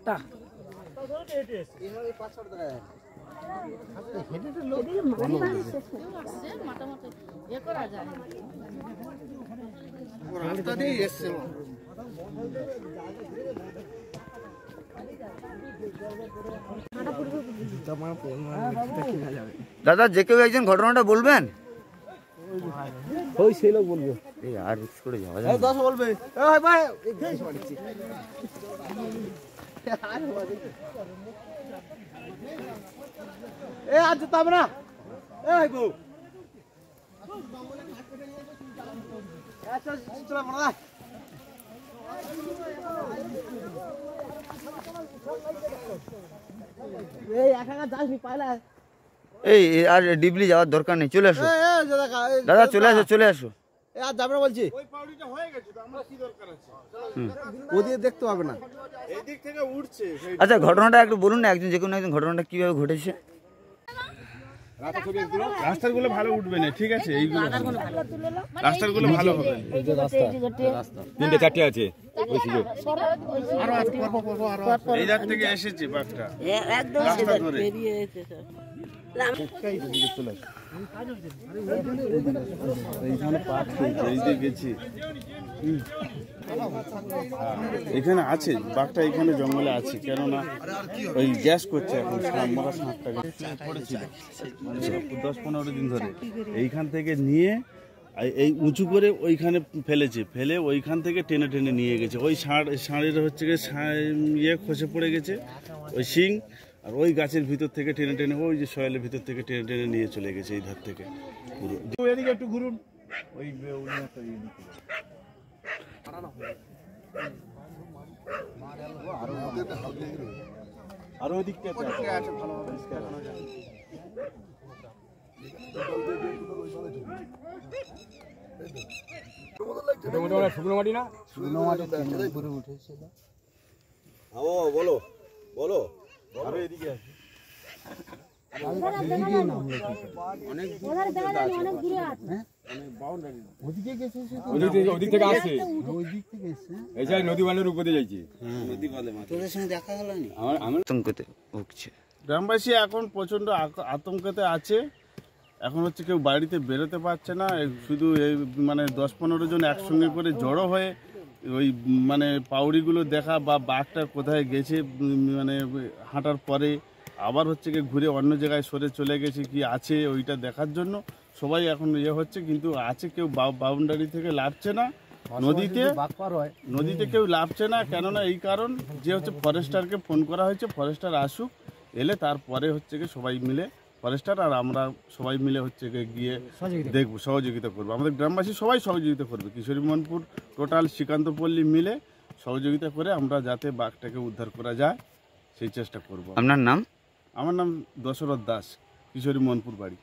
একটা দাদা যে কেউ একজন ঘটনাটা বলবেন। ওই সেই লোক বলবে এই আর রিস্ক করে যাওয়া যায় না। 10 বলবে এই ভাই এ আজ যেতাম না এই বউ আচ্ছা চল মনে এই একা যাসনি পাইলা। এই আর ডিবলি যাওয়ার দরকার নেই, চলে আসো দাদা, চলে আসো চলে আসো। আর যাবে না বলছি, ওই পাউডিটা হয়ে গেছে তো আমরা কি দরকার আছে, ওদিকে দেখতে পাবে না, এই দিক থেকে উঠছে। আচ্ছা ঘটনাটা একটু বলুন না, একজন যে কোনো একজন ঘটনাটা কিভাবে ঘটেছে। রাস্তাগুলো ভালো উঠবে না, ঠিক আছে, এইগুলো রাস্তাগুলো ভালো হবে। তিনটে চারটে আছে এই জায়গা থেকে এসেছে বাঘটা একদম বেরিয়ে এসেছে। এখানে আছে বাঘটা, এখানে জঙ্গলে আছে, কেননা ওই গ্যাস করছে এখন মরা সাপটা পড়েছিল 10-15 দিন ধরে। এইখান থেকে নিয়ে এই উঁচু করে ওইখানে ফেলেছে, ফেলে ওইখান থেকে টেনে টেনে নিয়ে গেছে। ওই ষাঁড়ের হচ্ছে ইয়ে খসে পড়ে গেছে ওই শিং, আর ওই গাছের ভিতর থেকে টেনে টেনে ওই যে সয়েলের ভিতর থেকে টেনে টেনে নিয়ে চলে গেছে এই ধার থেকে পুরো। এদিকে একটু ঘুরুন, ওই আরো ওই দিকটা আছে ভালো শুকনো মাটি না, শুকনো মাটি উপরে উঠেছে। বলো বলো, আরো এদিকে আছে নদী বানের উপরে যাইছে। গ্রামবাসী এখন প্রচন্ড আতঙ্কতে আছে। এখন হচ্ছে কেউ বাড়িতে বেরোতে পারছে না, শুধু এই মানে 10-15 জন একসঙ্গে করে জড়ো হয়ে ওই মানে পাউড়িগুলো দেখা বা বাঘটা কোথায় গেছে মানে হাঁটার পরে আবার হচ্ছে কি ঘুরে অন্য জায়গায় সরে চলে গেছে কি আছে ওইটা দেখার জন্য সবাই এখন ইয়ে হচ্ছে, কিন্তু আছে কেউ বাউন্ডারি থেকে লাভছে না, নদীতে কেউ লাভছে না। কেননা এই কারণ যে হচ্ছে ফরেস্টারকে ফোন করা হয়েছে, ফরেস্টার আসুক, এলে তারপরে হচ্ছে কি সবাই মিলে ফরেস্টার আর আমরা সবাই মিলে হচ্ছে গিয়ে দেখবো, সহযোগিতা করবো। আমাদের গ্রামবাসী সবাই সহযোগিতা করবে, কিশোরী মোহনপুর টোটাল শ্রীকান্তপল্লী মিলে সহযোগিতা করে আমরা যাতে বাঘটাকে উদ্ধার করা যায় সেই চেষ্টা করব। আপনার নাম? আমার নাম দশরথ দাস, কিশোরী মোহনপুর বাড়ি।